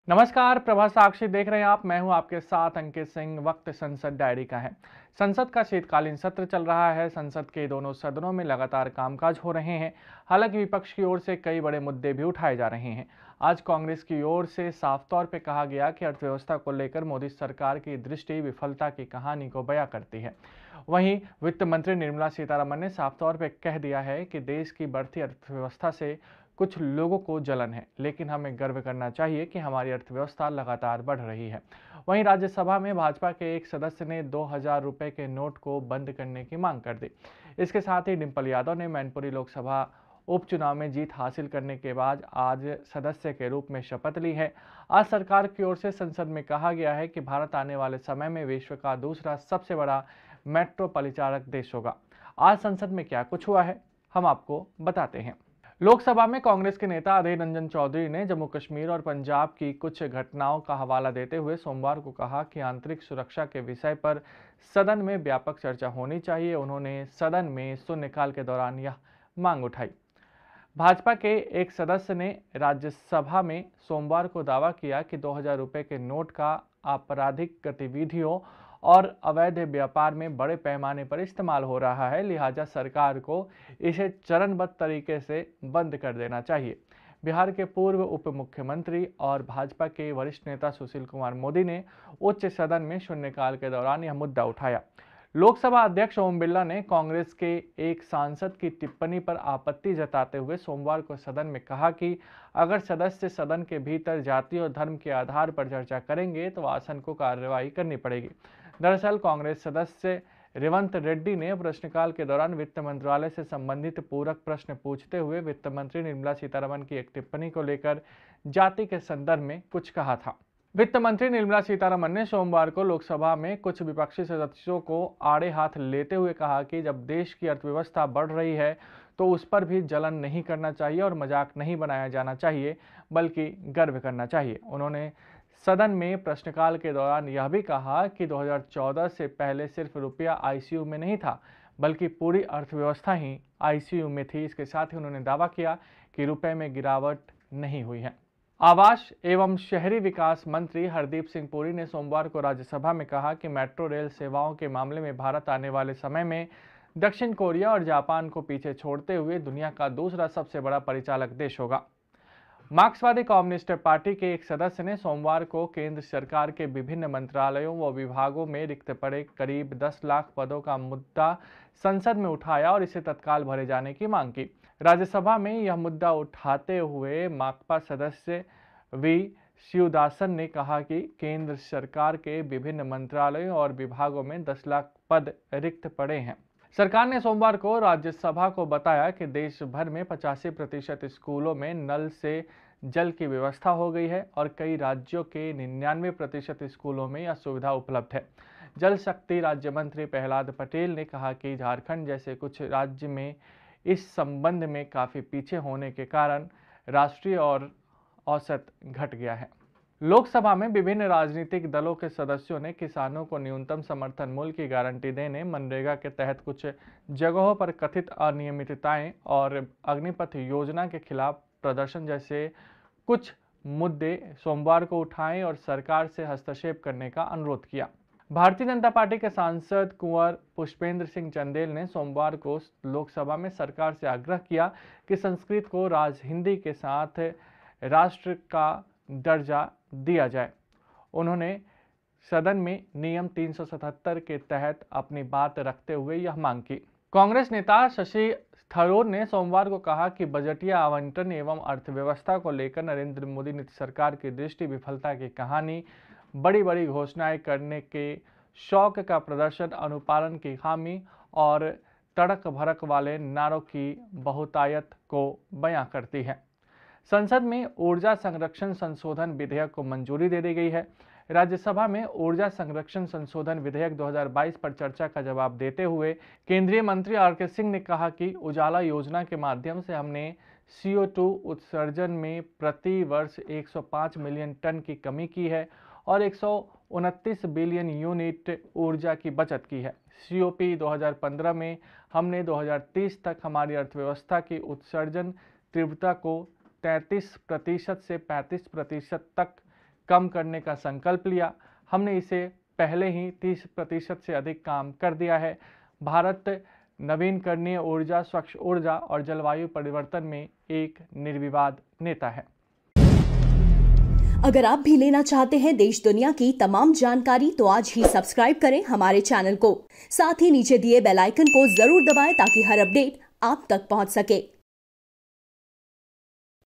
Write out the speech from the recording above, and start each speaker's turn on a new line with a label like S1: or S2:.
S1: नमस्कार, प्रभा साक्षी देख रहे हैं आप। मैं हूं आपके साथ अंकित सिंह। वक्त संसद डायरी का है। संसद का शीतकालीन सत्र चल रहा है। संसद के दोनों सदनों में लगातार कामकाज हो रहे हैं। हालांकि विपक्ष की ओर से कई बड़े मुद्दे भी उठाए जा रहे हैं। आज कांग्रेस की ओर से साफ तौर पर कहा गया कि अर्थव्यवस्था को लेकर मोदी सरकार की दृष्टि विफलता की कहानी को बयां करती है। वहीं वित्त मंत्री निर्मला सीतारमण ने साफ तौर पर कह दिया है कि देश की बढ़ती अर्थव्यवस्था से कुछ लोगों को जलन है, लेकिन हमें गर्व करना चाहिए कि हमारी अर्थव्यवस्था लगातार बढ़ रही है। वहीं राज्यसभा में भाजपा के एक सदस्य ने 2000 रुपए के नोट को बंद करने की मांग कर दी। इसके साथ ही डिंपल यादव ने मैनपुरी लोकसभा उपचुनाव में जीत हासिल करने के बाद आज सदस्य के रूप में शपथ ली है। आज सरकार की ओर से संसद में कहा गया है कि भारत आने वाले समय में विश्व का दूसरा सबसे बड़ा मेट्रो परिचालक देश होगा। आज संसद में क्या कुछ हुआ है, हम आपको बताते हैं। लोकसभा में कांग्रेस के नेता अधीर रंजन चौधरी ने जम्मू कश्मीर और पंजाब की कुछ घटनाओं का हवाला देते हुए सोमवार को कहा कि आंतरिक सुरक्षा के विषय पर सदन में व्यापक चर्चा होनी चाहिए। उन्होंने सदन में शून्यकाल के दौरान यह मांग उठाई। भाजपा के एक सदस्य ने राज्यसभा में सोमवार को दावा किया कि 2000 रुपए के नोट का आपराधिक गतिविधियों और अवैध व्यापार में बड़े पैमाने पर इस्तेमाल हो रहा है, लिहाजा सरकार को इसे चरणबद्ध तरीके से बंद कर देना चाहिए। बिहार के पूर्व उप मुख्यमंत्री और भाजपा के वरिष्ठ नेता सुशील कुमार मोदी ने उच्च सदन में शून्यकाल के दौरान यह मुद्दा उठाया। लोकसभा अध्यक्ष ओम बिरला ने कांग्रेस के एक सांसद की टिप्पणी पर आपत्ति जताते हुए सोमवार को सदन में कहा कि अगर सदस्य सदन के भीतर जाति और धर्म के आधार पर चर्चा करेंगे तो आसन को कार्रवाई करनी पड़ेगी। दरअसल कांग्रेस सदस्य रेवंत रेड्डी ने प्रश्नकाल के दौरान वित्त मंत्रालय से संबंधित पूरक प्रश्न पूछते हुए वित्त मंत्री निर्मला सीतारमण की एक टिप्पणी को लेकर जाति के संदर्भ में कुछ कहा था। वित्त मंत्री निर्मला सीतारमण ने सोमवार को लोकसभा में कुछ विपक्षी सदस्यों को आड़े हाथ लेते हुए कहा कि जब देश की अर्थव्यवस्था बढ़ रही है तो उस पर भी जलन नहीं करना चाहिए और मजाक नहीं बनाया जाना चाहिए, बल्कि गर्व करना चाहिए। उन्होंने सदन में प्रश्नकाल के दौरान यह भी कहा कि 2014 से पहले सिर्फ रुपया आईसीयू में नहीं था, बल्कि पूरी अर्थव्यवस्था ही आईसीयू में थी। इसके साथ ही उन्होंने दावा किया कि रुपए में गिरावट नहीं हुई है। आवास एवं शहरी विकास मंत्री हरदीप सिंह पुरी ने सोमवार को राज्यसभा में कहा कि मेट्रो रेल सेवाओं के मामले में भारत आने वाले समय में दक्षिण कोरिया और जापान को पीछे छोड़ते हुए दुनिया का दूसरा सबसे बड़ा परिचालक देश होगा। मार्क्सवादी कम्युनिस्ट पार्टी के एक सदस्य ने सोमवार को केंद्र सरकार के विभिन्न मंत्रालयों व विभागों में रिक्त पड़े करीब 10 लाख पदों का मुद्दा संसद में उठाया और इसे तत्काल भरे जाने की मांग की। राज्यसभा में यह मुद्दा उठाते हुए माकपा सदस्य वी शिवदासन ने कहा कि केंद्र सरकार के विभिन्न मंत्रालयों और विभागों में 10 लाख पद रिक्त पड़े हैं। सरकार ने सोमवार को राज्यसभा को बताया कि देश भर में 85% स्कूलों में नल से जल की व्यवस्था हो गई है और कई राज्यों के 99% स्कूलों में यह सुविधा उपलब्ध है। जल शक्ति राज्य मंत्री प्रहलाद पटेल ने कहा कि झारखंड जैसे कुछ राज्य में इस संबंध में काफी पीछे होने के कारण राष्ट्रीय और औसत घट गया है। लोकसभा में विभिन्न राजनीतिक दलों के सदस्यों ने किसानों को न्यूनतम समर्थन मूल्य की गारंटी देने, मनरेगा के तहत कुछ जगहों पर कथित अनियमितताएं और अग्निपथ योजना के खिलाफ प्रदर्शन जैसे कुछ मुद्दे सोमवार को उठाए और सरकार से हस्तक्षेप करने का अनुरोध किया। भारतीय जनता पार्टी के सांसद कुंवर पुष्पेंद्र सिंह चंदेल ने सोमवार को लोकसभा में सरकार से आग्रह किया कि संस्कृत को राज हिंदी के साथ राष्ट्र का दर्जा दिया जाए। उन्होंने सदन में नियम 377 के तहत अपनी बात रखते हुए यह मांग की। कांग्रेस नेता शशि थरूर ने सोमवार को कहा कि बजटीय आवंटन एवं अर्थव्यवस्था को लेकर नरेंद्र मोदी नीति सरकार की दृष्टि विफलता की कहानी, बड़ी बड़ी घोषणाएं करने के शौक का प्रदर्शन, अनुपालन की खामी और तड़क भड़क वाले नारों की बहुतायत को बयां करती है। संसद में ऊर्जा संरक्षण संशोधन विधेयक को मंजूरी दे दी गई है। राज्यसभा में ऊर्जा संरक्षण संशोधन विधेयक 2022 पर चर्चा का जवाब देते हुए केंद्रीय मंत्री आर.के. सिंह ने कहा कि उजाला योजना के माध्यम से हमने CO2 उत्सर्जन में प्रति वर्ष 105 मिलियन टन की कमी की है और 129 बिलियन यूनिट ऊर्जा की बचत की है। COP 2015 में हमने 2030 तक हमारी अर्थव्यवस्था की उत्सर्जन तीव्रता को 33% से 35% तक कम करने का संकल्प लिया। हमने इसे पहले ही 30% से अधिक काम कर दिया है। भारत नवीनकरणीय ऊर्जा, स्वच्छ ऊर्जा और जलवायु परिवर्तन में एक निर्विवाद नेता है।
S2: अगर आप भी लेना चाहते हैं देश दुनिया की तमाम जानकारी तो आज ही सब्सक्राइब करें हमारे चैनल को। साथ ही नीचे दिए बेल आइकन को जरूर दबाएं ताकि हर अपडेट आप तक पहुंच सके।